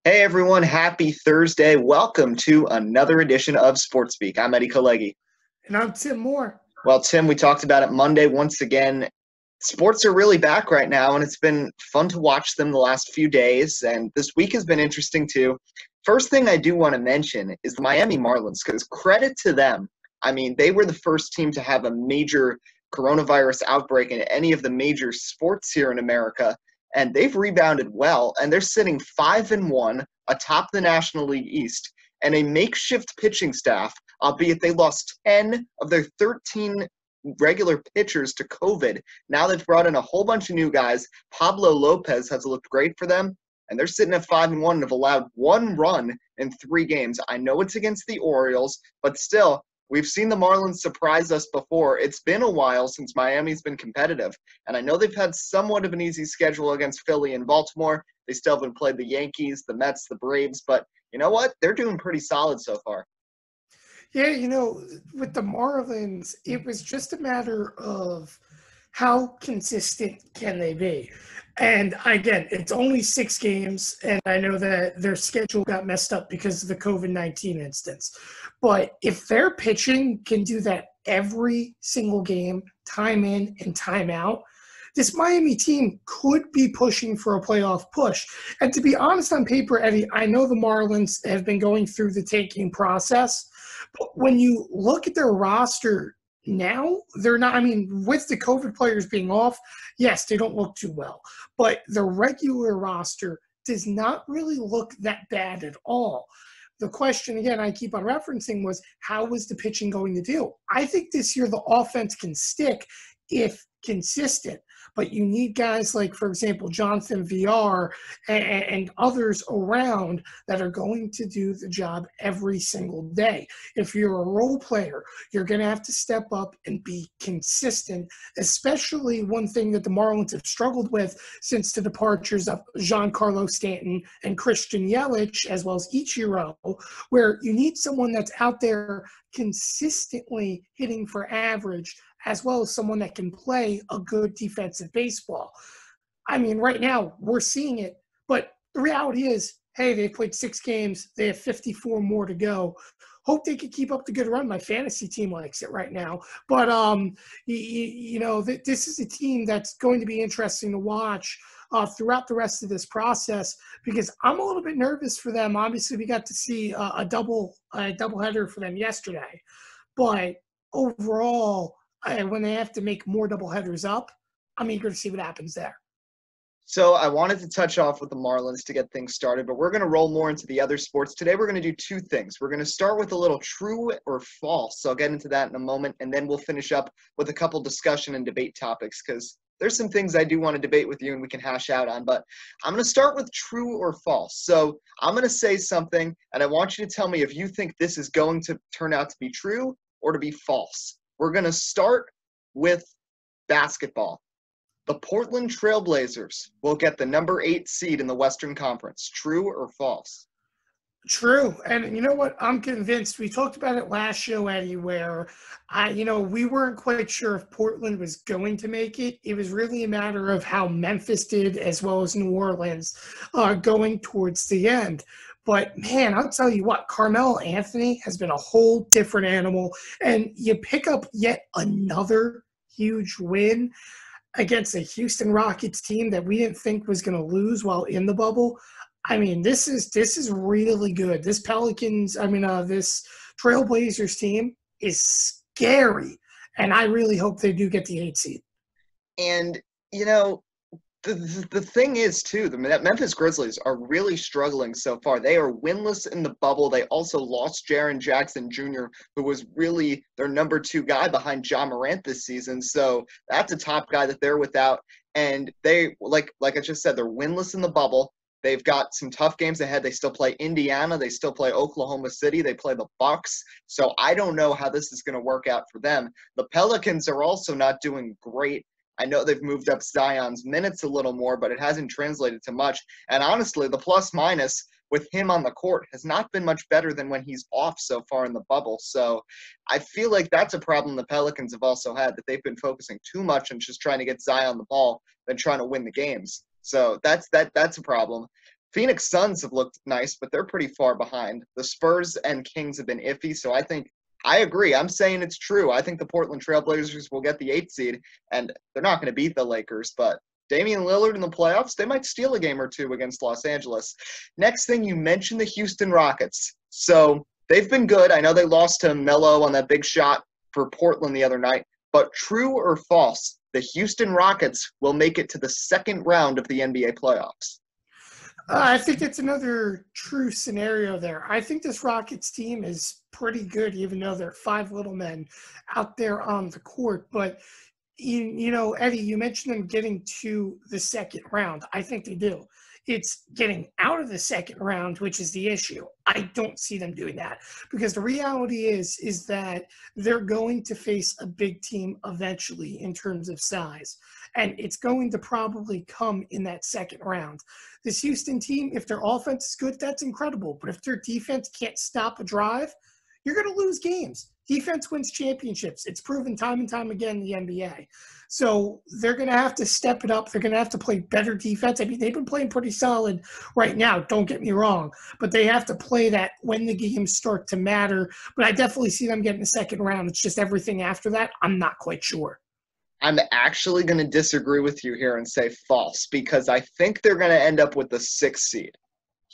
Hey everyone, happy Thursday. Welcome to another edition of Sports Speak. I'm Eddie Kalegi. And I'm Tim Moore. Well, Tim, we talked about it Monday once again. Sports are really back right now, and it's been fun to watch them the last few days, and this week has been interesting too. First thing I do want to mention is the Miami Marlins, because credit to them. I memean, they were the first team to have a major coronavirus outbreak in any of the major sports here in America, and they've rebounded well, and they're sitting 5-1 atop the National League East, and a makeshift pitching staff, albeit they lost 10 of their 13 regular pitchers to COVID. Now they've brought in a whole bunch of new guys. Pablo Lopez has looked great for them, and they're sitting at 5-1 and have allowed one run in 3 games. I know it's against the Orioles, but still, we've seen the Marlins surprise us before. It's been a while since Miami's been competitive, and I know they've had somewhat of an easy schedule against Philly and Baltimore. They still haven't played the Yankees, the Mets, the Braves, but you know what? They're doing pretty solid so far. Yeah, with the Marlins, it was just a matter of how consistent can they be. And again, it's only 6 games, and I know that their schedule got messed up because of the COVID-19 instance. But if their pitching can do that every single game, time in and time out, this Miami team could be pushing for a playoff push. And to be honest, on paper, Eddie, I know the Marlins have been going through the tanking process, but when you look at their roster now, they're not, with the COVID players being off, yes, they don't look too well, but the regular roster does not really look that bad at all. The question, again, I keep on referencing was, how is the pitching going to do? I think this year the offense can stick if consistent, but you need guys like, for example, Jonathan VR and others around that are going to do the job every single day. If you're a role player, you're going to have to step up and be consistent, especially one thing that the Marlins have struggled with since the departures of Giancarlo Stanton and Christian Yelich, as well as Ichiro, where you need someone that's out there consistently hitting for average, as well as someone that can play a good defensive baseball. Right now we're seeing it, but the reality is, hey, they played 6 games. They have 54 more to go. Hope they can keep up the good run. My fantasy team likes it right now. But, this is a team that's going to be interesting to watch throughout the rest of this process, because I'm a little bit nervous for them. Obviously, we got to see a doubleheader for them yesterday. But overall, when they have to make more doubleheaders up, I'm eager to see what happens there. So I wanted to touch off with the Marlins to get things started, but we're going to roll more into the other sports. Today we're going to do 2 things. We're going to start with a little true or false. So I'll get into that in a moment, and then we'll finish up with a couple discussion and debate topics, because there's some things I do want to debate with you and we can hash out on. But I'm going to start with true or false. So I'm going to say something, and I want you to tell me if you think this is going to turn out to be true or to be false. We're going to start with basketball. The Portland Trail Blazers will get the number 8 seed in the Western Conference. True or false? True. And you know what? I'm convinced. We talked about it last show, Eddie, where we weren't quite sure if Portland was going to make it. It was really a matter of how Memphis did, as well as New Orleans, going towards the end. But, man, I'll tell you what, Carmelo Anthony has been a whole different animal. And you pick up yet another huge win against a Houston Rockets team that we didn't think was going to lose while in the bubble. This is really good. This this Trailblazers team is scary. And I really hope they do get the 8 seed. And, the thing is, too, the Memphis Grizzlies are really struggling so far. They are winless in the bubble. They also lost Jaren Jackson Jr., who was really their number 2 guy behind Ja Morant this season. So that's a top guy that they're without. And they, like I just said, they're winless in the bubble. They've got some tough games ahead. They still play Indiana. They still play Oklahoma City. They play the Bucks. So I don't know how this is going to work out for them. The Pelicans are also not doing great. I know they've moved up Zion's minutes a little more, but it hasn't translated to much. And honestly, the plus-minus with him on the court has not been much better than when he's off so far in the bubble. So I feel like that's a problem the Pelicans have also had, that they've been focusing too much on just trying to get Zion the ball than trying to win the games. So that's a problem. Phoenix Suns have looked nice, but they're pretty far behind. The Spurs and Kings have been iffy, so I agree. I'm saying it's true. I think the Portland Trailblazers will get the 8th seed, and they're not going to beat the Lakers, but Damian Lillard in the playoffs, they might steal a game or two against Los Angeles. Next thing, you mentioned the Houston Rockets. So they've been good. I know they lost to Melo on that big shot for Portland the other night, but true or false, the Houston Rockets will make it to the second round of the NBA playoffs. I think that's another true scenario there. I think this Rockets team is pretty good, even though they're 5 little men out there on the court. But, you know, Eddie, you mentioned them getting to the second round. I think they do. It's getting out of the second round, which is the issue. I don't see them doing that because the reality is that they're going to face a big team eventually in terms of size, and it's going to probably come in that second round. This Houston team, if their offense is good, that's incredible. But if their defense can't stop a drive, you're going to lose games. Defense wins championships. It's proven time and time again in the NBA. So they're going to have to step it up. They're going to have to play better defense. I mean, they've been playing pretty solid right now, don't get me wrong. But they have to play that when the games start to matter. But I definitely see them getting the second round. It's just everything after that, I'm not quite sure. I'm actually going to disagree with you here and say false because I think they're going to end up with the 6th seed.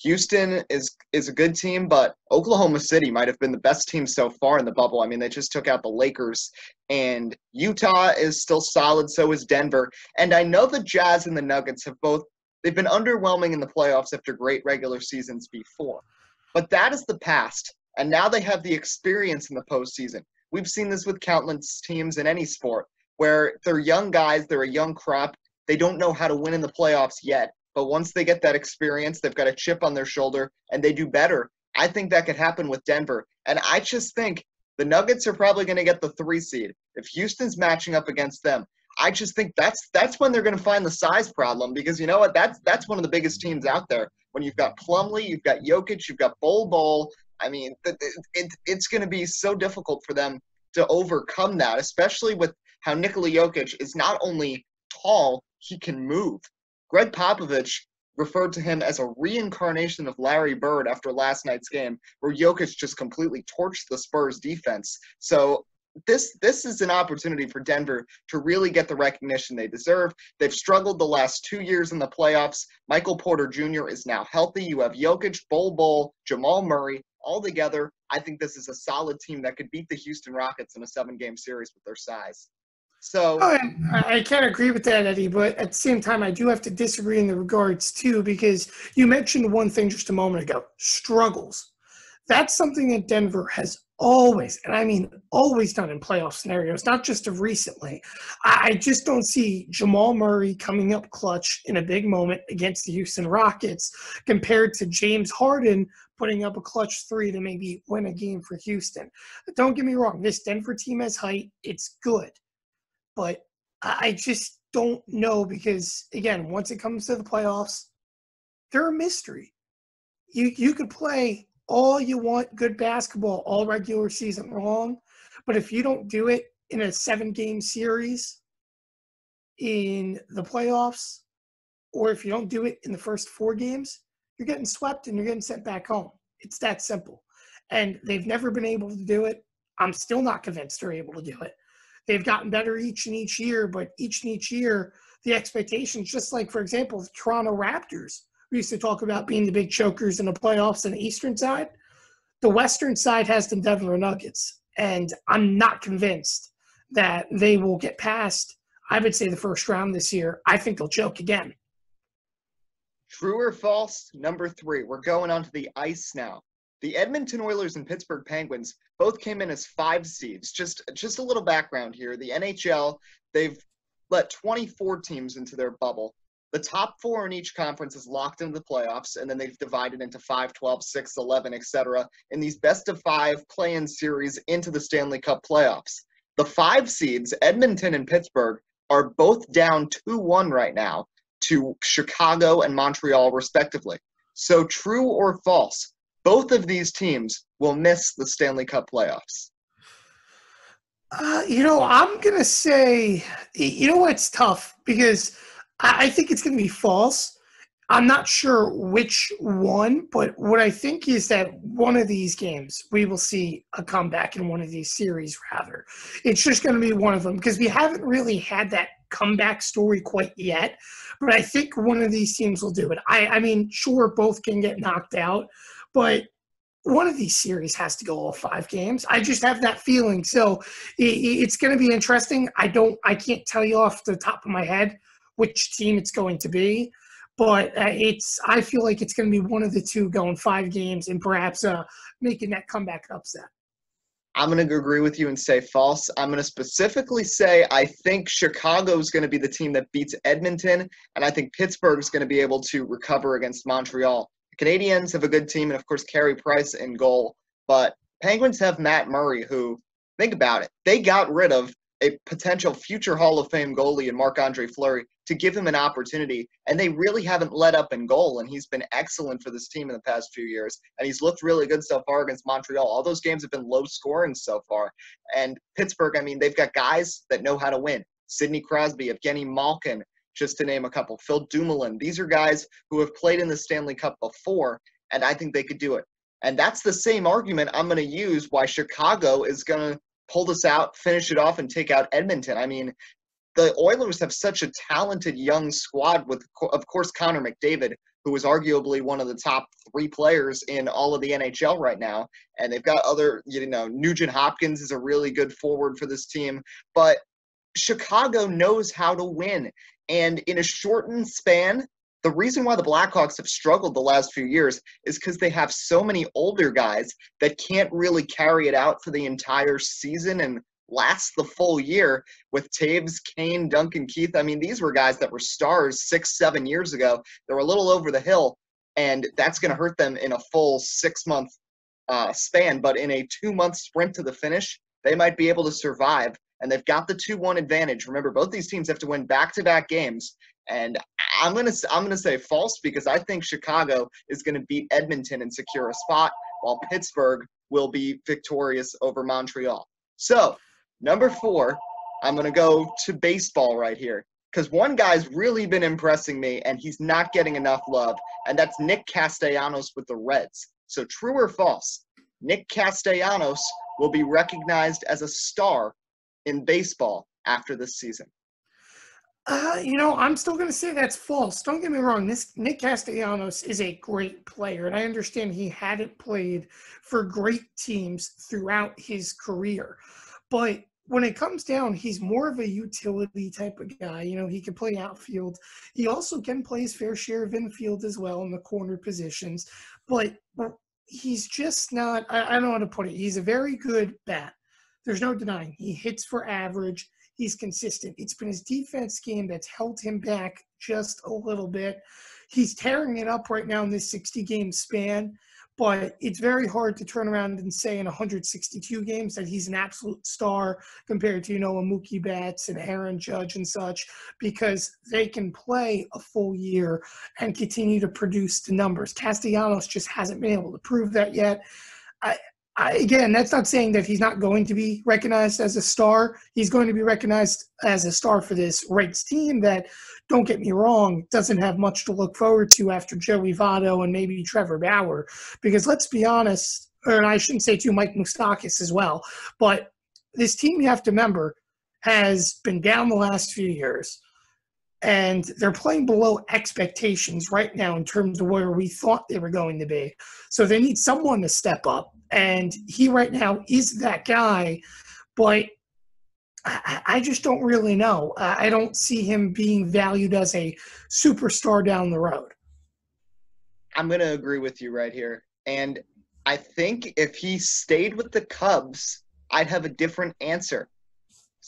Houston is a good team, but Oklahoma City might have been the best team so far in the bubble. I mean, they just took out the Lakers, and Utah is still solid, so is Denver. And I know the Jazz and the Nuggets they've been underwhelming in the playoffs after great regular seasons before. But that is the past, and now they have the experience in the postseason. We've seen this with countless teams in any sport, where they're young guys, they're a young crop, they don't know how to win in the playoffs yet. But once they get that experience, they've got a chip on their shoulder, and they do better. I think that could happen with Denver. And I just think the Nuggets are probably going to get the 3 seed. If Houston's matching up against them, I just think that's when they're going to find the size problem because you know what? That's one of the biggest teams out there. When you've got Plumlee, you've got Jokic, you've got Bol. I mean, it's going to be so difficult for them to overcome that, especially with how Nikola Jokic is not only tall, he can move. Greg Popovich referred to him as a reincarnation of Larry Bird after last night's game, where Jokic just completely torched the Spurs defense. So this is an opportunity for Denver to really get the recognition they deserve. They've struggled the last 2 years in the playoffs. Michael Porter Jr. is now healthy. You have Jokic, Bol, Jamal Murray, all together. I think this is a solid team that could beat the Houston Rockets in a 7-game series with their size. So I can't agree with that, Eddie, but at the same time, I do have to disagree in the regards, too, because you mentioned one thing just a moment ago, struggles. That's something that Denver has always, and I mean always done in playoff scenarios, not just of recently. I just don't see Jamal Murray coming up clutch in a big moment against the Houston Rockets compared to James Harden putting up a clutch 3 to maybe win a game for Houston. But don't get me wrong, this Denver team has height. It's good. But I just don't know because, again, once it comes to the playoffs, they're a mystery. You could play all you want good basketball all regular season long, but if you don't do it in a 7-game series in the playoffs, or if you don't do it in the first 4 games, you're getting swept and you're getting sent back home. It's that simple. And they've never been able to do it. I'm still not convinced they're able to do it. They've gotten better each and each year, but each and each year, the expectations, just like, for example, the Toronto Raptors, we used to talk about being the big chokers in the playoffs on the Eastern side. The Western side has the Denver Nuggets, and I'm not convinced that they will get past, I would say, the first round this year. I think they'll choke again. True or false? Number 3. We're going on to the ice now. The Edmonton Oilers and Pittsburgh Penguins both came in as 5 seeds. Just a little background here. The NHL, they've let 24 teams into their bubble. The top 4 in each conference is locked into the playoffs, and then they've divided into 5, 12, 6, 11, etc. in these best-of-5 play-in series into the Stanley Cup playoffs. The 5 seeds, Edmonton and Pittsburgh, are both down 2-1 right now to Chicago and Montreal, respectively. So true or false? Both of these teams will miss the Stanley Cup playoffs. I'm going to say, it's tough because I think it's going to be false. I'm not sure which one, but what I think is that one of these games, we will see a comeback in one of these series, rather. It's just going to be one of them because we haven't really had that comeback story quite yet, but I think one of these teams will do it. I mean, sure, both can get knocked out, but one of these series has to go all 5 games. I just have that feeling. So it's going to be interesting. I can't tell you off the top of my head which team it's going to be, but I feel like it's going to be one of the two going 5 games and perhaps making that comeback upset. I'm going to agree with you and say false. I'm going to specifically say I think Chicago is going to be the team that beats Edmonton, and I think Pittsburgh is going to be able to recover against Montreal. The Canadiens have a good team, and of course, Carey Price in goal. But Penguins have Matt Murray, who, think about it, they got rid of a potential future Hall of Fame goalie in Marc-Andre Fleury to give him an opportunity, and they really haven't let up in goal, and he's been excellent for this team in the past few years, and he's looked really good so far against Montreal. All those games have been low-scoring so far, and Pittsburgh, I mean, they've got guys that know how to win. Sidney Crosby, Evgeny Malkin, just to name a couple. Phil Dumoulin. These are guys who have played in the Stanley Cup before, and I think they could do it. And that's the same argument I'm going to use why Chicago is going to pull this out, finish it off, and take out Edmonton. I mean, the Oilers have such a talented young squad with, of course, Connor McDavid, who is arguably one of the top 3 players in all of the NHL right now. And they've got other, Nugent Hopkins is a really good forward for this team. But Chicago knows how to win. And in a shortened span, the reason why the Blackhawks have struggled the last few years is because they have so many older guys that can't really carry it out for the entire season and last the full year with Taves, Kane, Duncan Keith. I mean, these were guys that were stars 6-7 years ago. They were a little over the hill, and that's going to hurt them in a full 6-month span. But in a 2-month sprint to the finish, they might be able to survive, and they've got the 2-1 advantage. Remember, both these teams have to win back-to-back games, and I'm gonna say false because I think Chicago is going to beat Edmonton and secure a spot, while Pittsburgh will be victorious over Montreal. So, number 4, I'm going to go to baseball right here because one guy's really been impressing me, and he's not getting enough love, and that's Nick Castellanos with the Reds. So, true or false, Nick Castellanos will be recognized as a star in baseball after this season? I'm still going to say that's false. Don't get me wrong. This Nick Castellanos is a great player, and I understand he hadn't played for great teams throughout his career. But when it comes down, he's more of a utility type of guy. He can play outfield. He also can play his fair share of infield as well in the corner positions. But he's just not – I don't know how to put it. He's a very good bat. There's no denying. He hits for average. He's consistent. It's been his defense game that's held him back just a little bit. He's tearing it up right now in this 60-game span, but it's very hard to turn around and say in 162 games that he's an absolute star compared to, a Mookie Betts and Aaron Judge and such, because they can play a full year and continue to produce the numbers. Castellanos just hasn't been able to prove that yet. Again, that's not saying that he's not going to be recognized as a star. He's going to be recognized as a star for this Reds team that, don't get me wrong, doesn't have much to look forward to after Joey Votto and maybe Trevor Bauer. Because let's be honest, or I shouldn't say too, Mike Moustakas as well, but this team, you have to remember, has been down the last few years. And they're playing below expectations right now in terms of where we thought they were going to be. So they need someone to step up. And he right now is that guy. But I just don't really know. I don't see him being valued as a superstar down the road. I'm going to agree with you right here. And I think if he stayed with the Cubs, I'd have a different answer.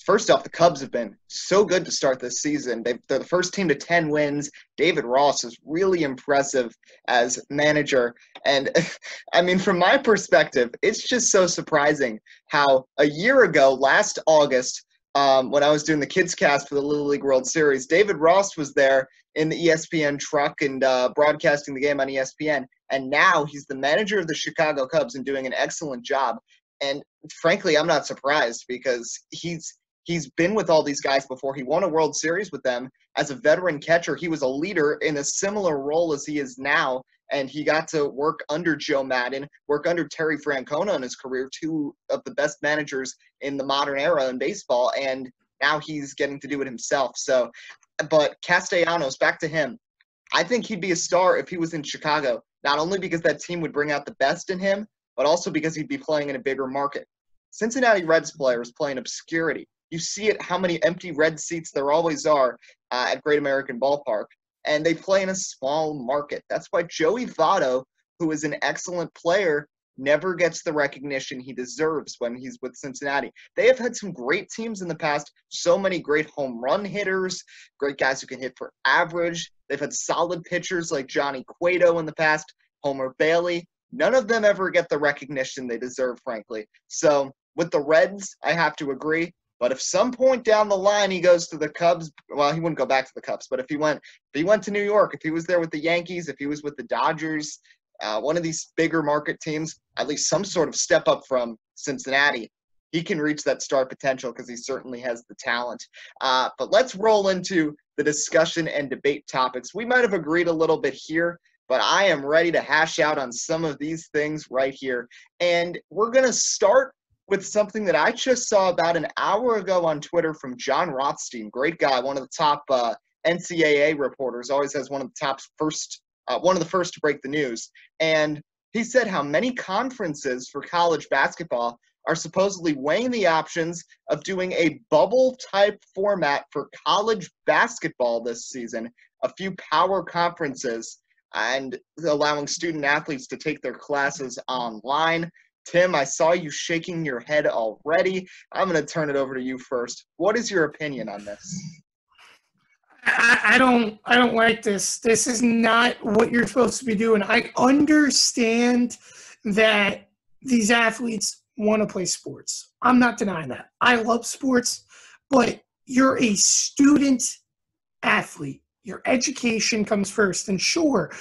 First off, the Cubs have been so good to start this season. They're the first team to 10 wins. David Ross is really impressive as manager. And, I mean, from my perspective, it's just so surprising how a year ago, last August, when I was doing the Kids Cast for the Little League World Series, David Ross was there in the ESPN truck and broadcasting the game on ESPN. And now he's the manager of the Chicago Cubs and doing an excellent job. And frankly, I'm not surprised because he's been with all these guys before. He won a World Series with them, as a veteran catcher, he was a leader in a similar role as he is now. And he got to work under Joe Madden, work under Terry Francona in his career, two of the best managers in the modern era in baseball. And now he's getting to do it himself. So, but Castellanos, back to him. I think he'd be a star if he was in Chicago, not only because that team would bring out the best in him, but also because he'd be playing in a bigger market. Cincinnati Reds players play in obscurity. You see it, how many empty red seats there always are at Great American Ballpark, and they play in a small market. That's why Joey Votto, who is an excellent player, never gets the recognition he deserves when he's with Cincinnati. They have had some great teams in the past, so many great home run hitters, great guys who can hit for average. They've had solid pitchers like Johnny Cueto in the past, Homer Bailey. None of them ever get the recognition they deserve, frankly. So with the Reds, I have to agree. But if some point down the line he goes to the Cubs, well, he wouldn't go back to the Cubs. But if he went to New York, if he was there with the Yankees, if he was with the Dodgers, one of these bigger market teams, at least some sort of step up from Cincinnati, he can reach that star potential because he certainly has the talent. But let's roll into the discussion and debate topics. We might have agreed a little bit here, but I am ready to hash out on some of these things right here. And we're going to start with something that I just saw about an hour ago on Twitter from John Rothstein. Great guy, one of the top NCAA reporters, always has one of the first to break the news. And he said how many conferences for college basketball are supposedly weighing the options of doing a bubble-type format for college basketball this season, a few power conferences, and allowing student athletes to take their classes online. Tim, I saw you shaking your head already. I'm going to turn it over to you first. What is your opinion on this? I don't like this. This is not what you're supposed to be doing. I understand that these athletes want to play sports. I'm not denying that. I love sports, but you're a student athlete. Your education comes first. And sure,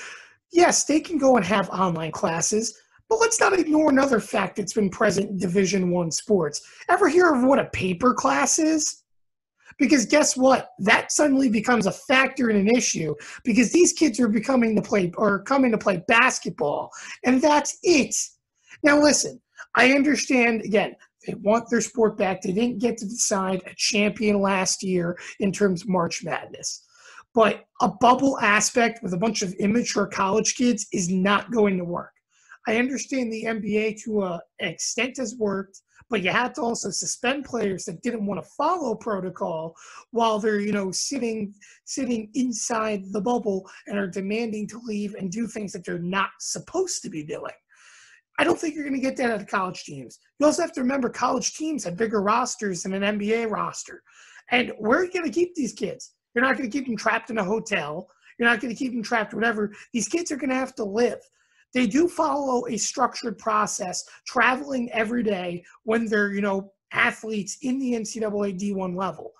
yes, they can go and have online classes, but let's not ignore another fact that's been present in Division I sports. Ever hear of what a paper class is? Because guess what? That suddenly becomes a factor and an issue because these kids are coming to play basketball, and that's it. Now listen, I understand, again, they want their sport back. They didn't get to decide a champion last year in terms of March Madness. But a bubble aspect with a bunch of immature college kids is not going to work. I understand the NBA to an extent has worked, but you have to also suspend players that didn't want to follow protocol while they're, sitting inside the bubble and are demanding to leave and do things that they're not supposed to be doing. I don't think you're going to get that out of college teams. You also have to remember college teams have bigger rosters than an NBA roster. And where are you going to keep these kids? You're not going to keep them trapped in a hotel. You're not going to keep them trapped whatever. These kids are going to have to live. They do follow a structured process, traveling every day when they're, athletes in the NCAA D1 level.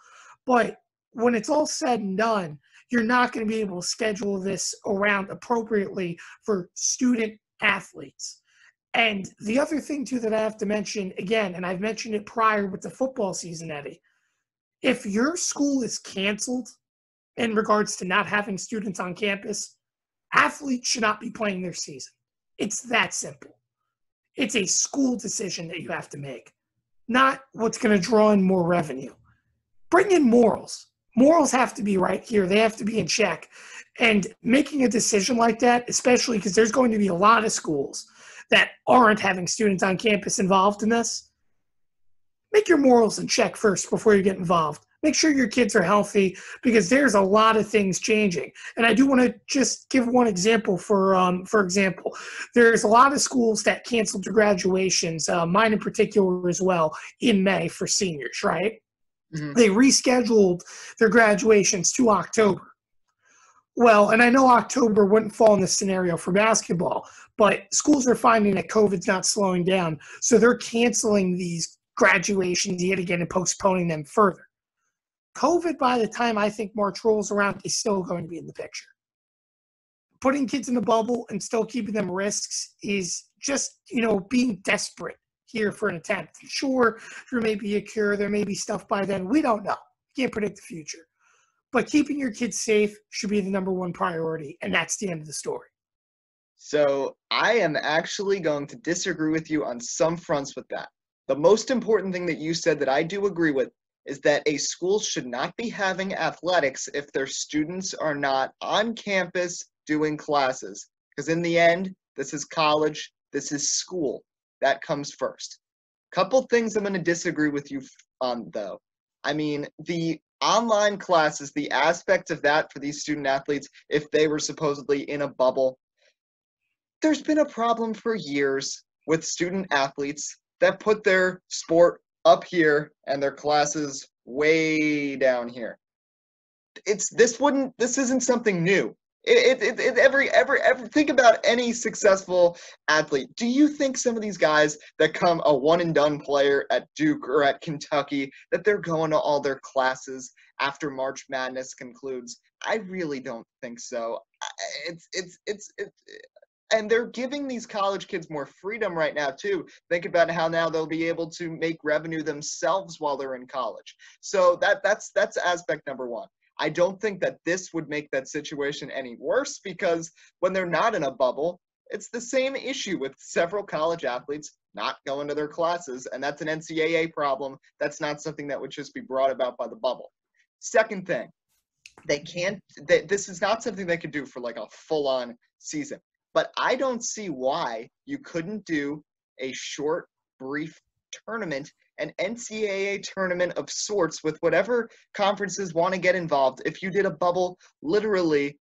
But when it's all said and done, you're not going to be able to schedule this around appropriately for student athletes. And the other thing, too, that I have to mention, again, and I've mentioned it prior with the football season, Eddie, if your school is canceled in regards to not having students on campus, athletes should not be playing their season. It's that simple. It's a school decision that you have to make, not what's going to draw in more revenue. Bring in morals. Morals have to be right here. They have to be in check. And making a decision like that, especially because there's going to be a lot of schools that aren't having students on campus involved in this, make your morals in check first before you get involved. Make sure your kids are healthy because there's a lot of things changing. And I do want to just give one example. For example, there's a lot of schools that canceled their graduations, mine in particular as well, in May for seniors, right? Mm-hmm. They rescheduled their graduations to October. Well, and I know October wouldn't fall in this scenario for basketball, but schools are finding that COVID's not slowing down, so they're canceling these graduations yet again and postponing them further. COVID, by the time I think March rolls around, is still going to be in the picture. Putting kids in a bubble and still keeping them risks is just, being desperate here for an attempt. Sure, there may be a cure, there may be stuff by then. We don't know. Can't predict the future. but keeping your kids safe should be the number one priority, and that's the end of the story. So I am actually going to disagree with you on some fronts with that. The most important thing that you said that I do agree with is that a school should not be having athletics if their students are not on campus doing classes. Because in the end, this is college, this is school. That comes first. Couple things I'm going to disagree with you on, though. I mean, the online classes, the aspect of that for these student athletes, if they were supposedly in a bubble, there's been a problem for years with student athletes that put their sport up here and their classes way down here. This isn't something new. Every think about any successful athlete. Do you think some of these guys that come a one and done player at Duke or at Kentucky, that they're going to all their classes after March Madness concludes? I really don't think so. And they're giving these college kids more freedom right now, too. Think about how now they'll be able to make revenue themselves while they're in college. So that's aspect number one. I don't think that this would make that situation any worse, because when they're not in a bubble, it's the same issue with several college athletes not going to their classes, and that's an NCAA problem. That's not something that would just be brought about by the bubble. Second thing, this is not something they could do for like a full-on season. But I don't see why you couldn't do a short, brief tournament, an NCAA tournament of sorts with whatever conferences want to get involved. If you did a bubble, literally,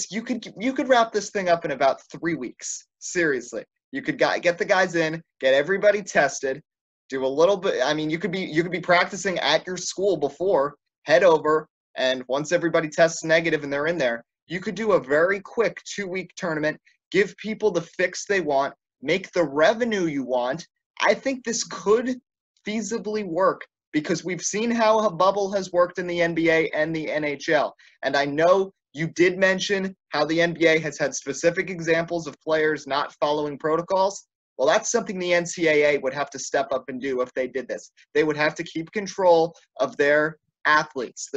you could wrap this thing up in about 3 weeks. Seriously, you could get the guys in, get everybody tested, do a little bit. I mean, you could be practicing at your school before, head over, and once everybody tests negative and they're in there, you could do a very quick 2-week tournament. Give people the fix they want, make the revenue you want. I think this could feasibly work, because we've seen how a bubble has worked in the NBA and the NHL. And I know you did mention how the NBA has had specific examples of players not following protocols. Well, that's something the NCAA would have to step up and do if they did this. They would have to keep control of their athletes.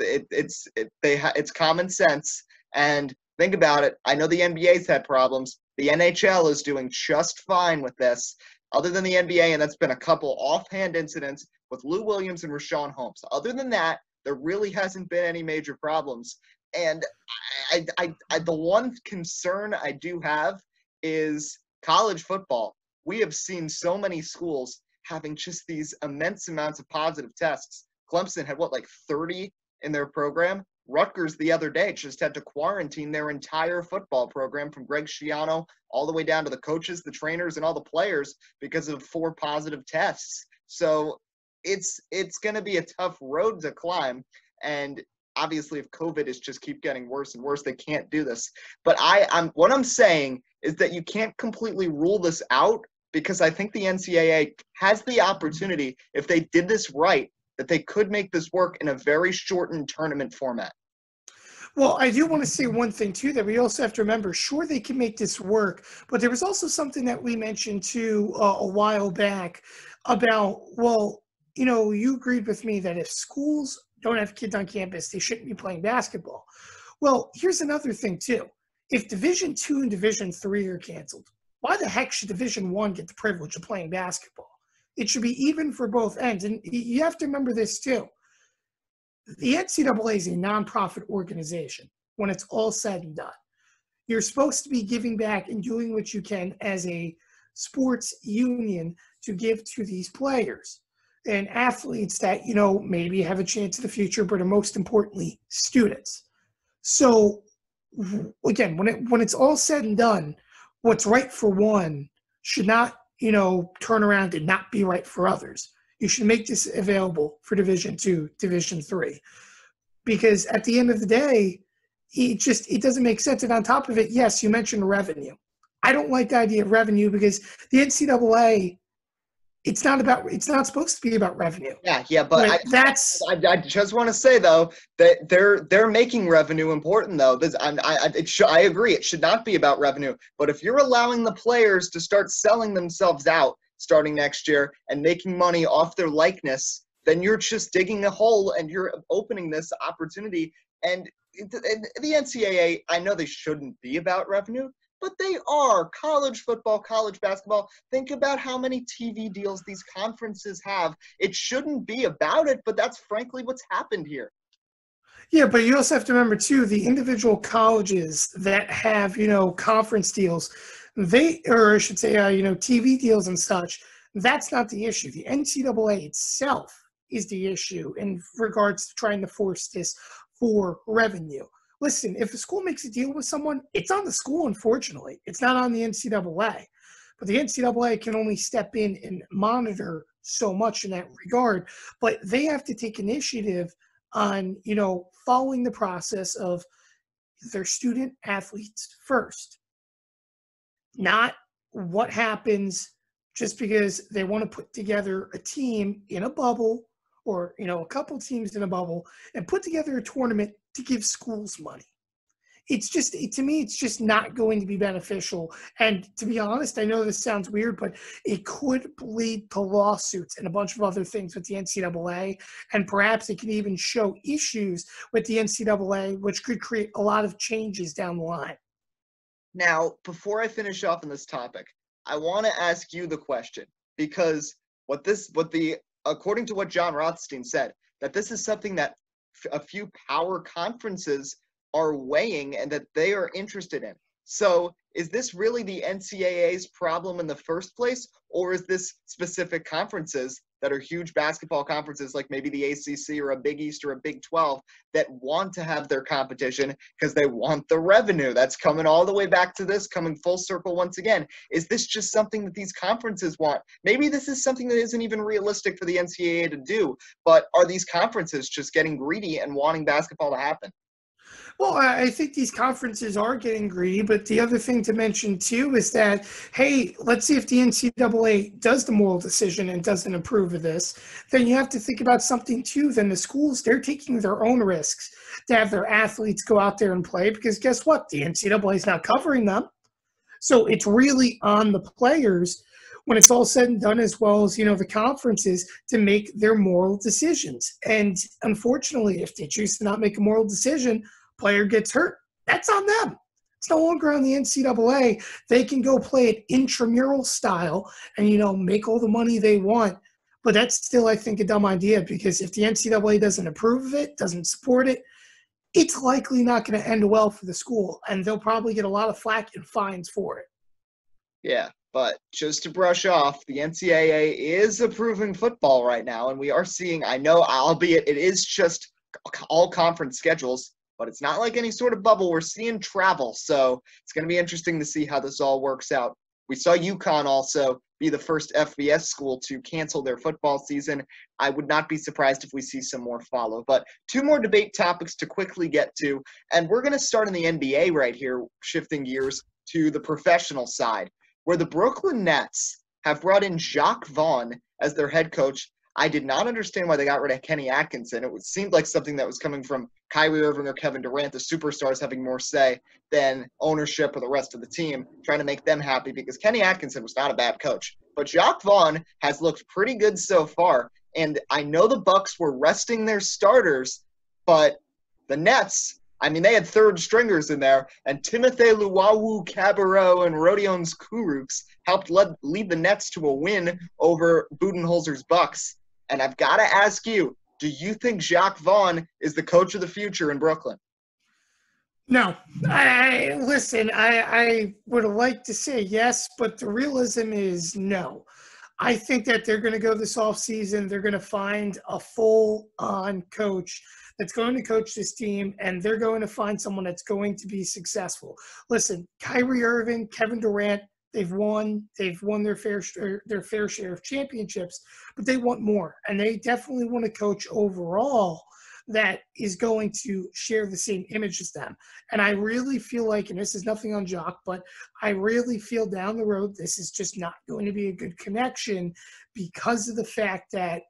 It's common sense. And think about it. I know the NBA's had problems. The NHL is doing just fine with this, other than the NBA, and that's been a couple offhand incidents with Lou Williams and Rashawn Holmes. Other than that, there really hasn't been any major problems. And the one concern I do have is college football. We have seen so many schools having just these immense amounts of positive tests. Clemson had, 30 in their program? Rutgers the other day just had to quarantine their entire football program, from Greg Schiano all the way down to the coaches, the trainers, and all the players, because of 4 positive tests. So it's going to be a tough road to climb. And obviously, if COVID is just keep getting worse and worse, they can't do this. But what I'm saying is that you can't completely rule this out, because I think the NCAA has the opportunity, if they did this right, that they could make this work in a very shortened tournament format. Well, I do want to say one thing, too, that we also have to remember. Sure, they can make this work, but there was also something that we mentioned, too, a while back about, you agreed with me that if schools don't have kids on campus, they shouldn't be playing basketball. Well, here's another thing, too. If Division II and Division III are canceled, why the heck should Division I get the privilege of playing basketball? It should be even for both ends. And you have to remember this, too. The NCAA is a nonprofit organization when it's all said and done. You're supposed to be giving back and doing what you can as a sports union to give to these players and athletes that, maybe have a chance in the future, but are most importantly, students. So, again, when it's all said and done, what's right for one should not, turn around and not be right for others. You should make this available for Division II, Division III, because at the end of the day, it doesn't make sense. And on top of it, yes, you mentioned revenue. I don't like the idea of revenue, because the NCAA, it's not supposed to be about revenue. Yeah, but I just want to say, though, that they're making revenue important, though. I agree, it should not be about revenue. But if you're allowing the players to start selling themselves out starting next year and making money off their likeness, then you're just digging a hole and you're opening this opportunity. And the NCAA, I know they shouldn't be about revenue, but they are. College football, college basketball. Think about how many TV deals these conferences have. It shouldn't be about it, but that's frankly what's happened here. Yeah, but you also have to remember, too, the individual colleges that have, conference deals, or I should say, TV deals and such, that's not the issue. The NCAA itself is the issue in regards to trying to force this for revenue. Listen, if a school makes a deal with someone, it's on the school, unfortunately. It's not on the NCAA. But the NCAA can only step in and monitor so much in that regard. But they have to take initiative on, following the process of their student athletes first. Not what happens just because they want to put together a team in a bubble or, a couple teams in a bubble and put together a tournament to give schools money. It's just, to me, it's just not going to be beneficial. And to be honest, I know this sounds weird, but it could lead to lawsuits and a bunch of other things with the NCAA. And perhaps it can even show issues with the NCAA, which could create a lot of changes down the line. Now, before I finish off on this topic, I want to ask you the question, because according to what John Rothstein said, that this is something that a few power conferences are weighing and that they are interested in. So is this really the NCAA's problem in the first place, or is this specific conferences that are huge basketball conferences like maybe the ACC or a Big East or a Big 12 that want to have their competition because they want the revenue? That's coming all the way back to this, coming full circle once again. Is this just something that these conferences want? Maybe this is something that isn't even realistic for the NCAA to do, but are these conferences just getting greedy and wanting basketball to happen? Well, I think these conferences are getting greedy, but the other thing to mention, too, is that, hey, let's see if the NCAA does the moral decision and doesn't approve of this, then you have to think about something, too. Then the schools, they're taking their own risks to have their athletes go out there and play because guess what? The NCAA is not covering them. So it's really on the players when it's all said and done, as well as, the conferences, to make their moral decisions. And unfortunately, if they choose to not make a moral decision, player gets hurt, that's on them. It's no longer on the NCAA. They can go play it intramural style and, make all the money they want. But that's still, I think, a dumb idea because if the NCAA doesn't approve of it, doesn't support it, it's likely not going to end well for the school. And they'll probably get a lot of flack and fines for it. Yeah, but just to brush off, the NCAA is approving football right now. And we are seeing, I know, albeit it is just all conference schedules, but it's not like any sort of bubble. We're seeing travel, so it's going to be interesting to see how this all works out. We saw UConn also be the first FBS school to cancel their football season. I would not be surprised if we see some more follow. But two more debate topics to quickly get to, and we're going to start in the NBA right here, shifting gears to the professional side, where the Brooklyn Nets have brought in Jacques Vaughan as their head coach. I did not understand why they got rid of Kenny Atkinson. It seemed like something that was coming from Kyrie Irving or Kevin Durant, the superstars having more say than ownership or the rest of the team, trying to make them happy because Kenny Atkinson was not a bad coach. But Jacques Vaughan has looked pretty good so far. And I know the Bucks were resting their starters, but the Nets, they had third stringers in there, and Timothé Luwawu-Cabarrot and Rodion Kurucs helped lead the Nets to a win over Budenholzer's Bucks. And I've got to ask you, do you think Jacques Vaughan is the coach of the future in Brooklyn? No. I would like to say yes, but the realism is no. I think that they're going to go this offseason. They're going to find a full-on coach that's going to coach this team, and they're going to find someone that's going to be successful. Listen, Kyrie Irving, Kevin Durant, they've won their fair share of championships, but they want more, and they definitely want a coach overall that is going to share the same image as them. And I really feel like, and this is nothing on Jacques, but I really feel down the road this is just not going to be a good connection because of the fact that,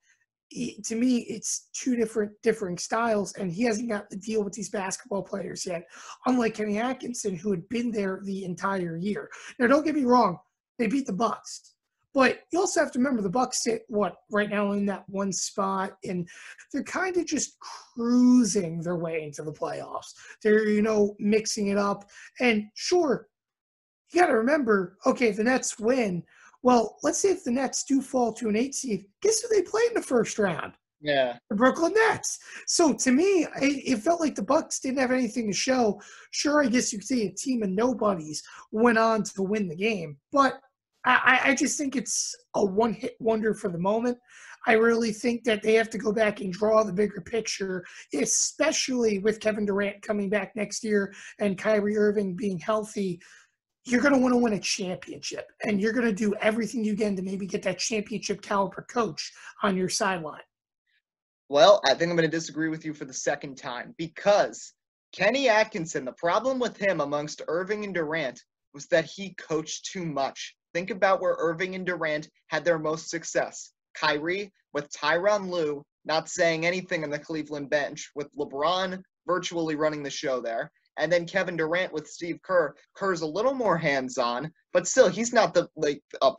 to me, it's two differing styles, and he hasn't got to deal with these basketball players yet, unlike Kenny Atkinson, who had been there the entire year. Now, don't get me wrong, they beat the Bucks, But you also have to remember the Bucks sit right now in that one spot, and they're kind of just cruising their way into the playoffs. They're mixing it up, and sure, you got to remember, okay, if the Nets win, well, let's say if the Nets do fall to an 8 seed, guess who they play in the first round? Yeah. The Brooklyn Nets. So to me, it felt like the Bucks didn't have anything to show. Sure, I guess you could say a team of nobodies went on to win the game, but I just think it's a one-hit wonder for the moment. I really think that they have to go back and draw the bigger picture, especially with Kevin Durant coming back next year and Kyrie Irving being healthy. You're going to want to win a championship, and you're going to do everything you can to maybe get that championship caliber coach on your sideline. Well, I think I'm going to disagree with you for the second time because Kenny Atkinson, the problem with him amongst Irving and Durant was that he coached too much. Think about where Irving and Durant had their most success. Kyrie with Tyronn Lue not saying anything on the Cleveland bench, with LeBron virtually running the show there. And then Kevin Durant with Steve Kerr. Kerr's a little more hands-on, but still, he's not a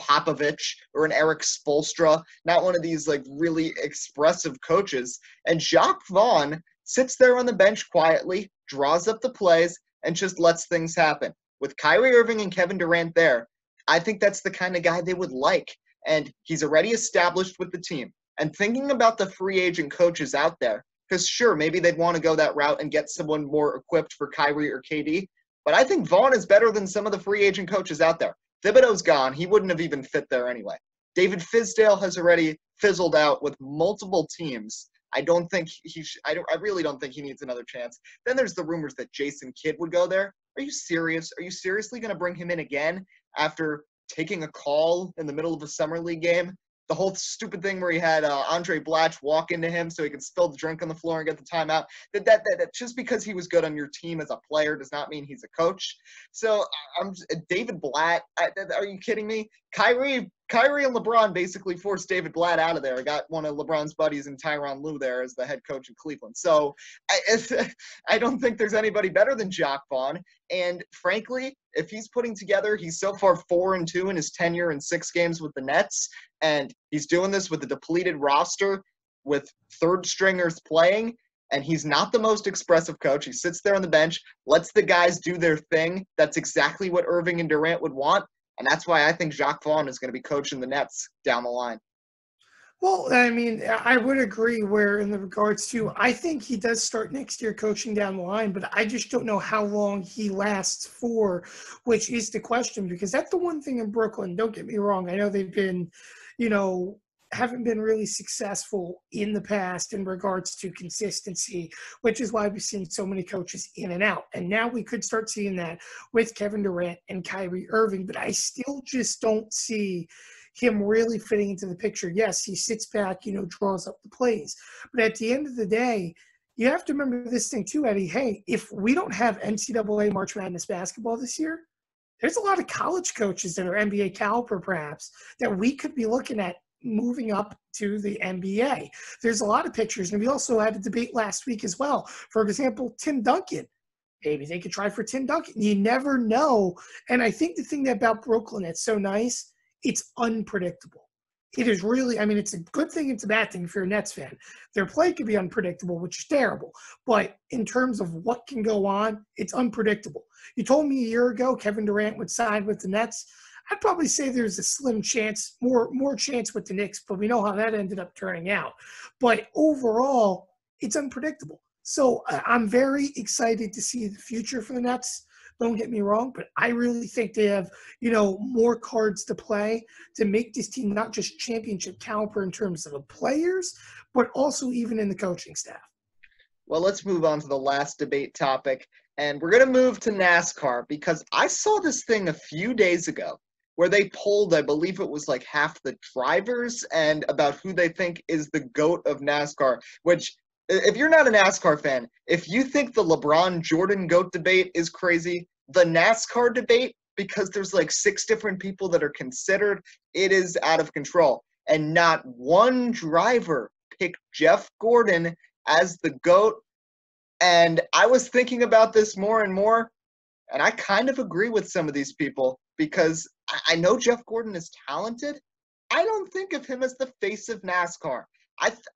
Popovich or an Eric Spoelstra, not one of these really expressive coaches. And Jacques Vaughan sits there on the bench quietly, draws up the plays, and just lets things happen. With Kyrie Irving and Kevin Durant there, I think that's the kind of guy they would like. And he's already established with the team. And thinking about the free agent coaches out there, because sure, maybe they'd want to go that route and get someone more equipped for Kyrie or KD. But I think Vaughn is better than some of the free agent coaches out there. Thibodeau's gone. He wouldn't have even fit there anyway. David Fizdale has already fizzled out with multiple teams. I don't think I really don't think he needs another chance. Then there's the rumors that Jason Kidd would go there. Are you serious? Are you seriously going to bring him in again after taking a call in the middle of a summer league game? The whole stupid thing where he had Andre Blatch walk into him so he could spill the drink on the floor and get the timeout. That just because he was good on your team as a player does not mean he's a coach. So David Blatt. Are you kidding me? Kyrie and LeBron basically forced David Blatt out of there. I got one of LeBron's buddies in Tyronn Lue there as the head coach in Cleveland. So I don't think there's anybody better than Jacques Vaughan. And frankly, if he's putting together, he's so far 4-2 in his tenure in 6 games with the Nets, and he's doing this with a depleted roster with third stringers playing, and he's not the most expressive coach. He sits there on the bench, lets the guys do their thing. That's exactly what Irving and Durant would want. And that's why I think Jacques Vaughan is going to be coaching the Nets down the line. Well, I mean, I would agree where in the regards to, I think he does start next year coaching down the line, but I just don't know how long he lasts for, which is the question, because that's the one thing in Brooklyn. Don't get me wrong. I know they've been, haven't been really successful in the past in regards to consistency, which is why we've seen so many coaches in and out. And now we could start seeing that with Kevin Durant and Kyrie Irving, but I still just don't see him really fitting into the picture. Yes, he sits back, draws up the plays. But at the end of the day, you have to remember this thing too, Eddie. Hey, if we don't have NCAA March Madness basketball this year, there's a lot of college coaches that are NBA caliber perhaps that we could be looking at moving up to the NBA. There's a lot of pictures, and we also had a debate last week as well. For example, Tim Duncan. Maybe they could try for Tim Duncan. You never know. And I think the thing about Brooklyn that's so nice, it's unpredictable. It is really, it's a good thing, it's a bad thing if you're a Nets fan. Their play could be unpredictable, which is terrible. But in terms of what can go on, it's unpredictable. You told me a year ago Kevin Durant would sign with the Nets. I'd probably say there's a slim chance, more chance with the Knicks, but we know how that ended up turning out. But overall, it's unpredictable. So I'm very excited to see the future for the Nets. Don't get me wrong, but I really think they have, more cards to play to make this team not just championship caliber in terms of the players, but also even in the coaching staff. Well, let's move on to the last debate topic, and we're going to move to NASCAR because I saw this thing a few days ago where they polled, I believe it was half the drivers and about who they think is the GOAT of NASCAR, which if you're not a NASCAR fan, if you think the LeBron-Jordan GOAT debate is crazy, the NASCAR debate, because there's 6 different people that are considered, it is out of control. And not one driver picked Jeff Gordon as the GOAT. And I was thinking about this more and more, and I kind of agree with some of these people because I know Jeff Gordon is talented, I don't think of him as the face of NASCAR.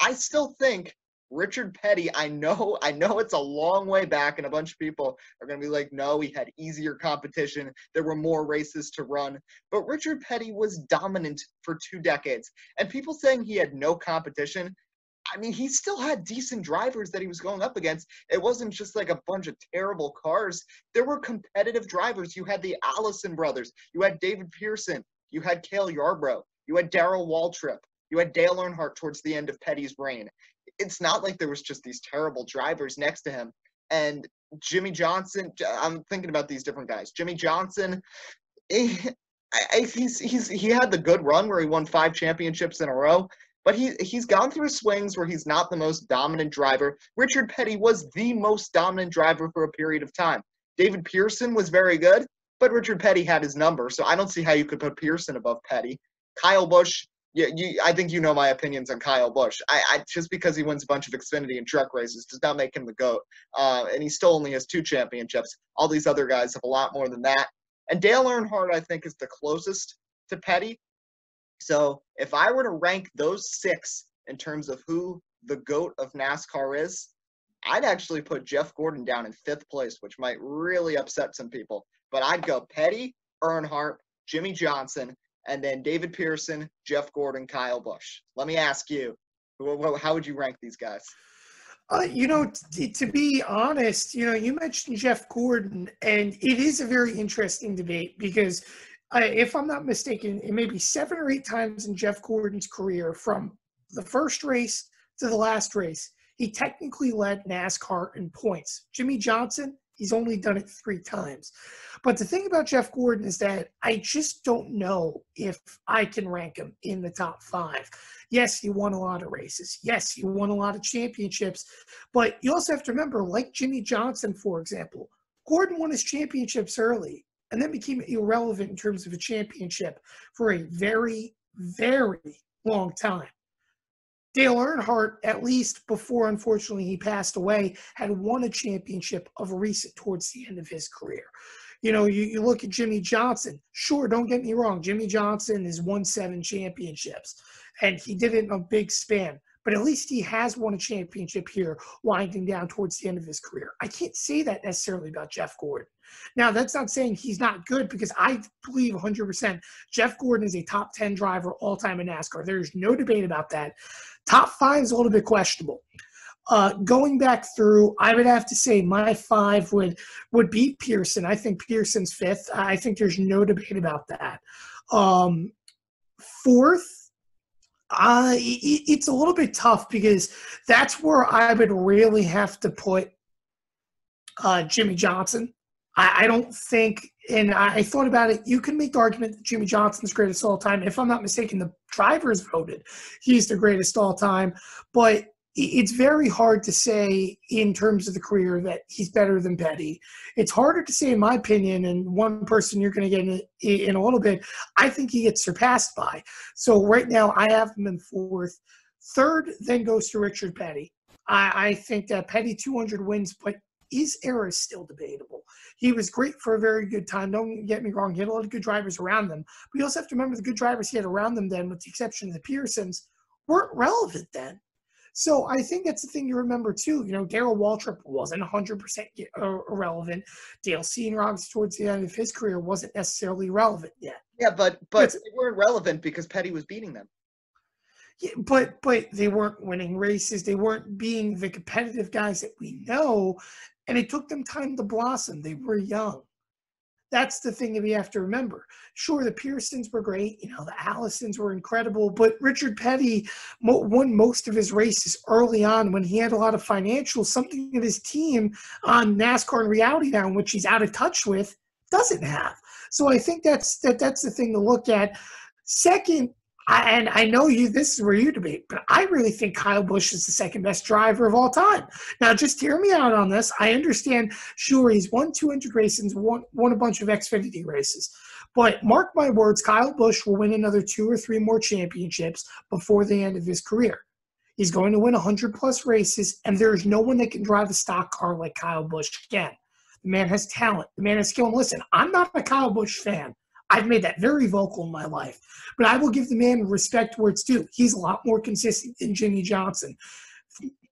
I still think Richard Petty, I know it's a long way back, and a bunch of people are going to be like, no, he had easier competition. There were more races to run. But Richard Petty was dominant for 2 decades. And people saying he had no competition, I mean, he still had decent drivers that he was going up against. It wasn't just like a bunch of terrible cars. There were competitive drivers. You had the Allison brothers. You had David Pearson. You had Cale Yarbrough. You had Darrell Waltrip. You had Dale Earnhardt towards the end of Petty's reign. It's not like there was just these terrible drivers next to him. And Jimmy Johnson, I'm thinking about these different guys. Jimmy Johnson, he had the good run where he won 5 championships in a row. But he's gone through swings where he's not the most dominant driver. Richard Petty was the most dominant driver for a period of time. David Pearson was very good, but Richard Petty had his number, so I don't see how you could put Pearson above Petty. Kyle Busch, I think you know my opinions on Kyle Busch. Just because he wins a bunch of Xfinity and truck races does not make him the GOAT. And he still only has 2 championships. All these other guys have a lot more than that. And Dale Earnhardt, I think, is the closest to Petty. So if I were to rank those 6 in terms of who the GOAT of NASCAR is, I'd actually put Jeff Gordon down in 5th place, which might really upset some people. But I'd go Petty, Earnhardt, Jimmy Johnson, and then David Pearson, Jeff Gordon, Kyle Busch. Let me ask you, how would you rank these guys? To be honest, you mentioned Jeff Gordon, and it is a very interesting debate because if I'm not mistaken, it may be 7 or 8 times in Jeff Gordon's career, from the first race to the last race, he technically led NASCAR in points. Jimmy Johnson, he's only done it 3 times. But the thing about Jeff Gordon is that I just don't know if I can rank him in the top 5. Yes, he won a lot of races. Yes, he won a lot of championships. But you also have to remember, like Jimmy Johnson, for example, Gordon won his championships early and then became irrelevant in terms of a championship for a very, very long time. Dale Earnhardt, at least before, unfortunately, he passed away, had won a championship of recent towards the end of his career. You look at Jimmy Johnson. Sure, don't get me wrong. Jimmy Johnson has won 7 championships, and he did it in a big span. But at least he has won a championship here, winding down towards the end of his career. I can't say that necessarily about Jeff Gordon. Now, that's not saying he's not good, because I believe 100% Jeff Gordon is a top 10 driver all-time in NASCAR. There's no debate about that. Top 5 is a little bit questionable. Going back through, I would have to say my 5 would be Pearson. I think Pearson's 5th. I think there's no debate about that. 4th, it's a little bit tough, because that's where I would really have to put Jimmy Johnson. I don't think, and I thought about it, you can make the argument that Jimmy Johnson's greatest all time. If I'm not mistaken, the drivers voted he's the greatest all time. But it's very hard to say in terms of the career that he's better than Petty. It's harder to say, in my opinion, and one person you're going to get in a little bit, I think he gets surpassed by. So right now I have him in 4th. 3rd then goes to Richard Petty. I think that Petty 200 wins, but his era is still debatable. He was great for a very good time. Don't get me wrong. He had a lot of good drivers around them. But you also have to remember the good drivers he had around them then, with the exception of the Pearsons, weren't relevant then. So I think that's the thing you remember too. Darrell Waltrip wasn't 100% irrelevant. Dale Earnhardt towards the end of his career wasn't necessarily relevant yet. Yeah, but they weren't relevant because Petty was beating them. Yeah, but they weren't winning races. They weren't being the competitive guys that we know, and it took them time to blossom. They were young. That's the thing that we have to remember. Sure, the Pearsons were great. The Allisons were incredible. But Richard Petty won most of his races early on when he had a lot of financials, something that his team on NASCAR and Reality now, which he's out of touch with, doesn't have. So I think that's the thing to look at. Second, and I know this is where you debate, but I really think Kyle Busch is the second best driver of all time. Now, just hear me out on this. I understand, sure, he's won 200 races, won a bunch of Xfinity races. But mark my words, Kyle Busch will win another 2 or 3 more championships before the end of his career. He's going to win 100-plus races, and there is no one that can drive a stock car like Kyle Busch can. The man has talent. The man has skill. And listen, I'm not a Kyle Busch fan. I've made that very vocal in my life. But I will give the man respect where it's due. He's a lot more consistent than Jimmy Johnson.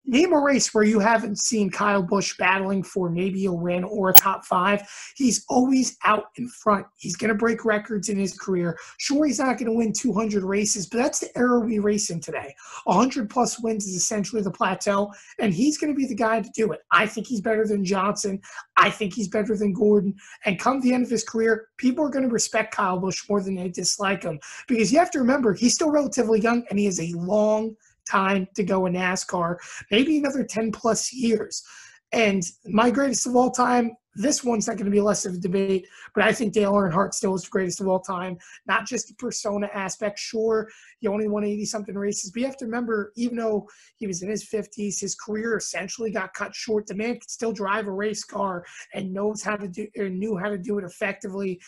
Name a race where you haven't seen Kyle Busch battling for maybe a win or a top 5. He's always out in front. He's going to break records in his career. Sure, he's not going to win 200 races, but that's the era we race in today. 100-plus wins is essentially the plateau, and he's going to be the guy to do it. I think he's better than Johnson. I think he's better than Gordon. And come the end of his career, people are going to respect Kyle Busch more than they dislike him, because you have to remember, he's still relatively young, and he has a long time to go in NASCAR, maybe another 10-plus years. And my greatest of all time, this one's not going to be less of a debate, but I think Dale Earnhardt still is the greatest of all time, not just the persona aspect. Sure, he only won 80-something races, but you have to remember, even though he was in his 50s, his career essentially got cut short. The man could still drive a race car and knew how to do it effectively.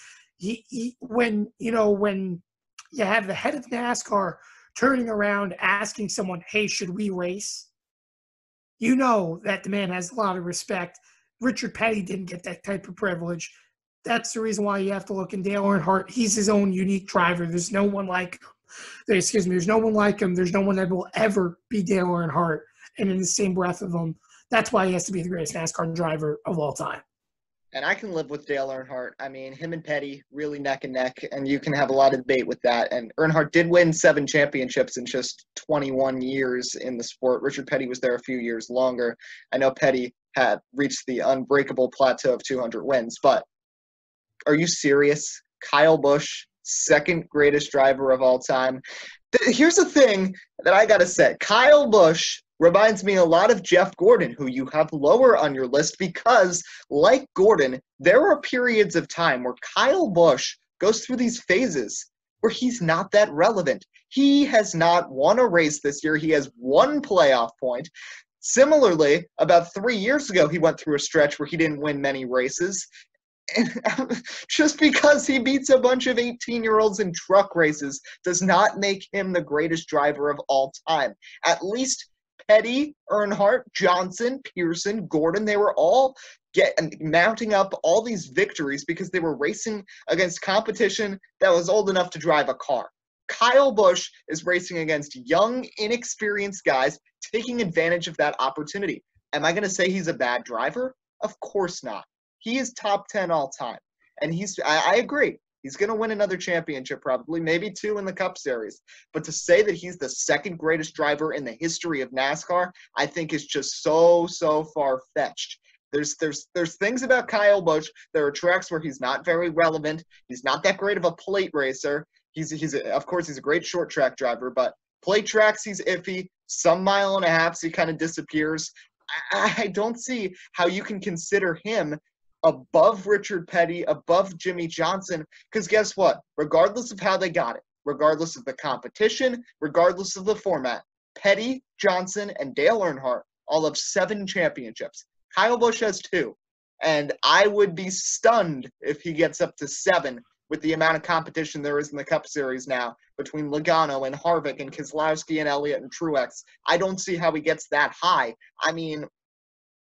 When you have the head of NASCAR turning around, asking someone, hey, should we race? You know that the man has a lot of respect. Richard Petty didn't get that type of privilege. That's the reason why you have to look in Dale Earnhardt. He's his own unique driver. There's no one like him. There's no one like him. There's no one that will ever be Dale Earnhardt. And in the same breath of him, that's why he has to be the greatest NASCAR driver of all time. And I can live with Dale Earnhardt. I mean, him and Petty really neck and neck, and you can have a lot of debate with that. And Earnhardt did win 7 championships in just 21 years in the sport. Richard Petty was there a few years longer. I know Petty had reached the unbreakable plateau of 200 wins, but are you serious? Kyle Busch, second greatest driver of all time. Here's the thing that I got to say. Kyle Busch reminds me a lot of Jeff Gordon, who you have lower on your list because, like Gordon, there are periods of time where Kyle Busch goes through these phases where he's not that relevant. He has not won a race this year. He has 1 playoff point. Similarly, about 3 years ago, he went through a stretch where he didn't win many races. And just because he beats a bunch of 18-year-olds in truck races does not make him the greatest driver of all time. At least Petty, Earnhardt, Johnson, Pearson, Gordon, they were all mounting up all these victories because they were racing against competition that was old enough to drive a car. Kyle Busch is racing against young, inexperienced guys taking advantage of that opportunity. Am I going to say he's a bad driver? Of course not. He is top 10 all time. And I agree. He's going to win another championship probably, maybe 2 in the Cup Series. But to say that he's the second greatest driver in the history of NASCAR, I think is just so far-fetched. There's things about Kyle Busch. There are tracks where he's not very relevant. He's not that great of a plate racer. Of course, he's a great short track driver, but plate tracks, he's iffy. Some mile and a half, he kind of disappears. I don't see how you can consider him above Richard Petty, above Jimmy Johnson, because guess what? Regardless of how they got it, regardless of the competition, regardless of the format, Petty, Johnson, and Dale Earnhardt all have 7 championships. Kyle Busch has 2, and I would be stunned if he gets up to 7 with the amount of competition there is in the Cup Series now between Logano and Harvick and Keselowski and Elliott and Truex. I don't see how he gets that high. I mean,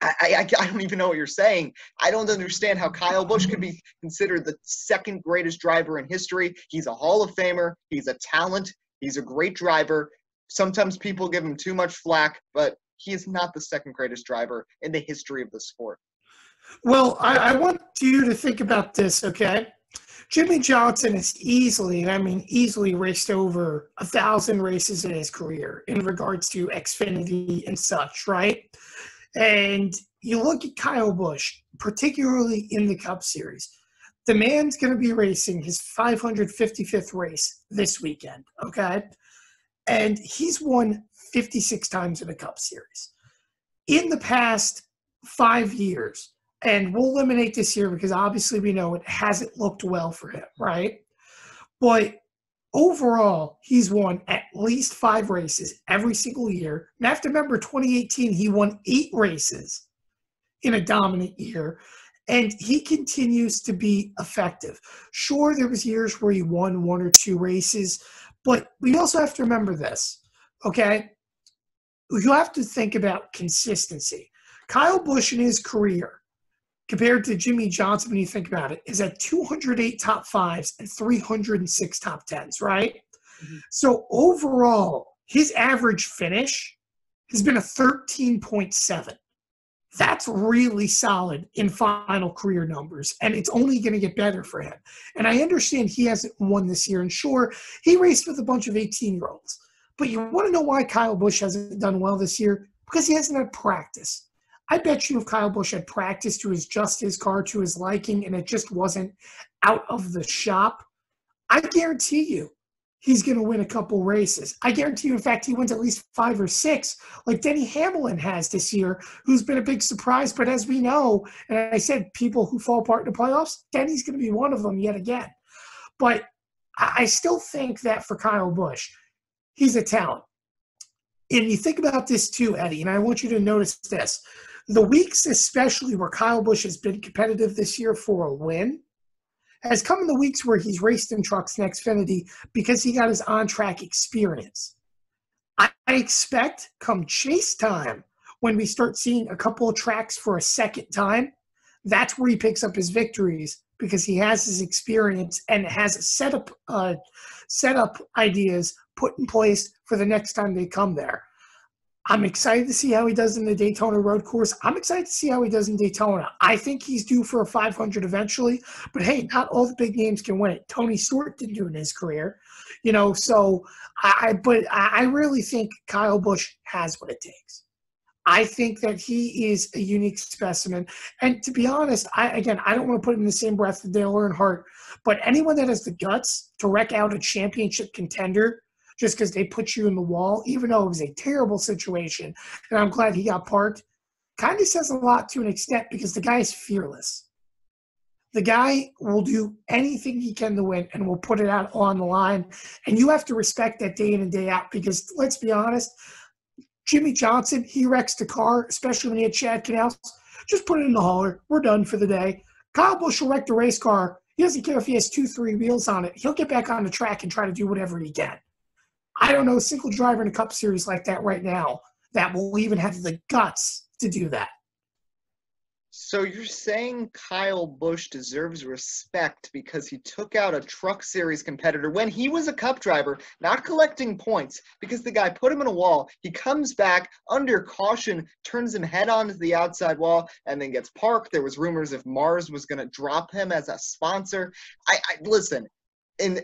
I don't even know what you're saying. I don't understand how Kyle Busch could be considered the second greatest driver in history. He's a Hall of Famer. He's a talent. He's a great driver. Sometimes people give him too much flack, but he is not the second greatest driver in the history of the sport. Well, I want you to think about this, okay? Jimmy Johnson has easily raced over 1,000 races in his career in regards to Xfinity and such, right? And you look at Kyle Busch, particularly in the Cup Series. The man's going to be racing his 555th race this weekend, okay? And he's won 56 times in the Cup Series. In the past 5 years, and we'll eliminate this year because obviously we know it hasn't looked well for him, right? But overall, he's won at least 5 races every single year. And I have to remember 2018, he won 8 races in a dominant year. And he continues to be effective. Sure, there was years where he won 1 or 2 races, but we also have to remember this, okay? You have to think about consistency. Kyle Busch in his career compared to Jimmy Johnson, when you think about it, is at 208 top fives and 306 top tens, right? Mm-hmm. So overall, his average finish has been a 13.7. That's really solid in final career numbers, and it's only going to get better for him. And I understand he hasn't won this year, and sure, he raced with a bunch of 18-year-olds. But you want to know why Kyle Busch hasn't done well this year? Because he hasn't had practice. I bet you if Kyle Busch had practice to adjust his car to his liking and it just wasn't out of the shop, I guarantee you he's going to win a couple races. I guarantee you, in fact, he wins at least 5 or 6, like Denny Hamlin has this year, who's been a big surprise. But as we know, and I said, people who fall apart in the playoffs, Denny's going to be one of them yet again. But I still think that for Kyle Busch, he's a talent. And you think about this too, Eddie, and I want you to notice this. The weeks especially where Kyle Busch has been competitive this year for a win has come in the weeks where he's raced in trucks in Xfinity because he got his on-track experience. I expect come chase time, when we start seeing a couple of tracks for a second time, that's where he picks up his victories because he has his experience and has setup ideas put in place for the next time they come there. I'm excited to see how he does in the Daytona road course. I'm excited to see how he does in Daytona. I think he's due for a 500 eventually. But, hey, not all the big names can win it. Tony Stewart didn't do it in his career. So I really think Kyle Busch has what it takes. I think that he is a unique specimen. And to be honest, I don't want to put him in the same breath with Dale Earnhardt, but anyone that has the guts to wreck out a championship contender just because they put you in the wall, even though it was a terrible situation, and I'm glad he got parked, kind of says a lot to an extent because the guy is fearless. The guy will do anything he can to win and will put it out on the line, and you have to respect that day in and day out because, let's be honest, Jimmy Johnson, he wrecks the car, especially when he had Chad Canals. Just put it in the hauler. We're done for the day. Kyle Busch will wreck the race car. He doesn't care if he has 2-3 wheels on it. He'll get back on the track and try to do whatever he can. I don't know a single driver in a Cup Series like that right now that will even have the guts to do that. So you're saying Kyle Busch deserves respect because he took out a Truck Series competitor when he was a Cup driver, not collecting points, because the guy put him in a wall. He comes back under caution, turns him head on to the outside wall, and then gets parked. There was rumors if Mars was going to drop him as a sponsor. Listen, and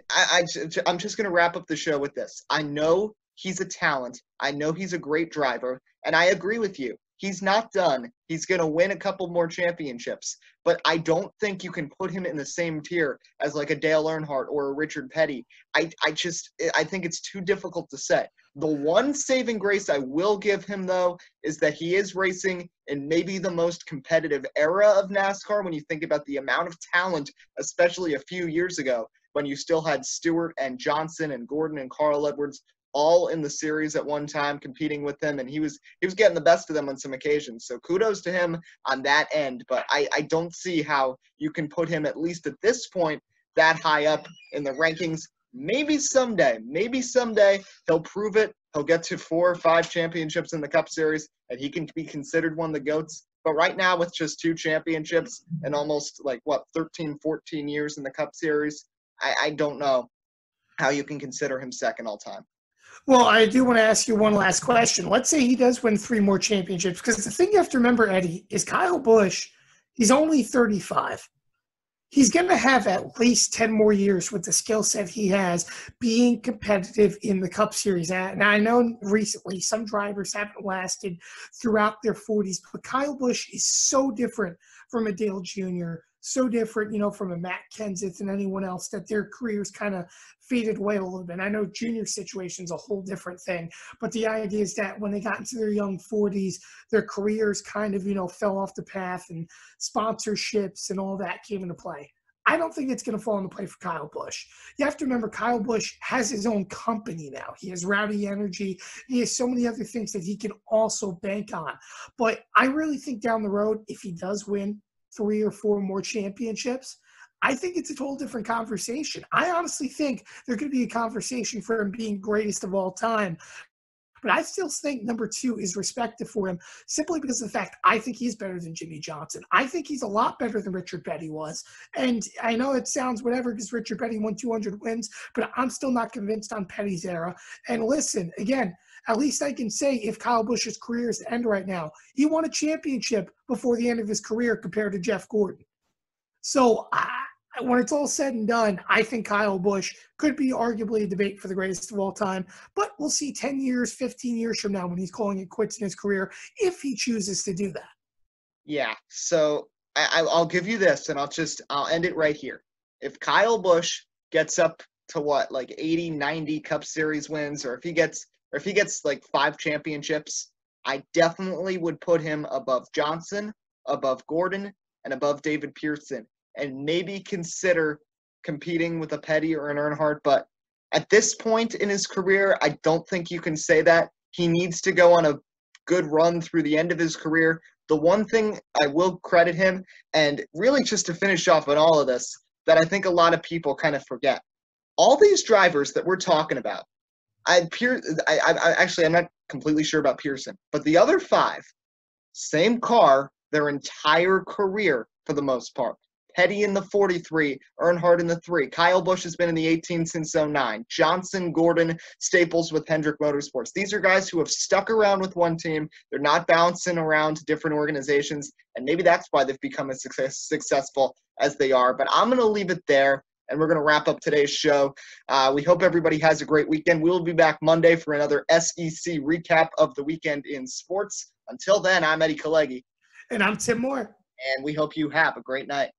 I'm just going to wrap up the show with this. I know he's a talent. I know he's a great driver, and I agree with you. He's not done. He's going to win a couple more championships. But I don't think you can put him in the same tier as like a Dale Earnhardt or a Richard Petty. I think it's too difficult to say. The one saving grace I will give him, though, is that he is racing in maybe the most competitive era of NASCAR when you think about the amount of talent, especially a few years ago when you still had Stewart and Johnson and Gordon and Carl Edwards all in the series at one time competing with them, and he was getting the best of them on some occasions. So kudos to him on that end, but I don't see how you can put him, at least at this point, that high up in the rankings. Maybe someday he'll prove it. He'll get to 4 or 5 championships in the Cup Series, and he can be considered one of the GOATs. But right now, with just 2 championships and almost 13, 14 years in the Cup Series, I don't know how you can consider him second all time. Well, I do want to ask you one last question. Let's say he does win 3 more championships, because the thing you have to remember, Eddie, is Kyle Busch, he's only 35. He's going to have at least 10 more years with the skill set he has being competitive in the Cup Series. And I know recently some drivers haven't lasted throughout their 40s, but Kyle Busch is so different from a Dale Jr., so different, from a Matt Kenseth and anyone else, that their careers kind of faded away a little bit. I know Junior's situation is a whole different thing, but the idea is that when they got into their young 40s, their careers kind of, fell off the path, and sponsorships and all that came into play. I don't think it's going to fall into play for Kyle Busch. You have to remember, Kyle Busch has his own company now. He has Rowdy Energy. He has so many other things that he can also bank on. But I really think down the road, if he does win 3 or 4 more championships, I think it's a total different conversation. I honestly think there could be a conversation for him being greatest of all time But I still think number 2 is respected for him simply because of the fact I think he's better than Jimmy Johnson. I think he's a lot better than Richard Petty was. And I know it sounds whatever because Richard Petty won 200 wins, but I'm still not convinced on Petty's era. And listen, again, at least I can say if Kyle Busch's career is to end right now, he won a championship before the end of his career compared to Jeff Gordon. So when it's all said and done, I think Kyle Busch could be arguably a debate for the greatest of all time. But we'll see 10 years, 15 years from now when he's calling it quits in his career, if he chooses to do that. Yeah, so I'll give you this, and I'll end it right here. If Kyle Busch gets up to what, like 80, 90 Cup Series wins, or if he gets like 5 championships, I definitely would put him above Johnson, above Gordon, and above David Pearson, and maybe consider competing with a Petty or an Earnhardt. But at this point in his career, I don't think you can say that. He needs to go on a good run through the end of his career. The one thing I will credit him, and really just to finish off on all of this, that I think a lot of people kind of forget. All these drivers that we're talking about, I'm not completely sure about Pearson, but the other 5, same car their entire career for the most part. Petty in the 43, Earnhardt in the 3. Kyle Busch has been in the 18 since 09. Johnson, Gordon, Staples with Hendrick Motorsports. These are guys who have stuck around with one team. They're not bouncing around to different organizations, and maybe that's why they've become as successful as they are. But I'm going to leave it there, and we're going to wrap up today's show. We hope everybody has a great weekend. We'll be back Monday for another SEC recap of the weekend in sports. Until then, I'm Eddie Kalegi. And I'm Tim Moore. And we hope you have a great night.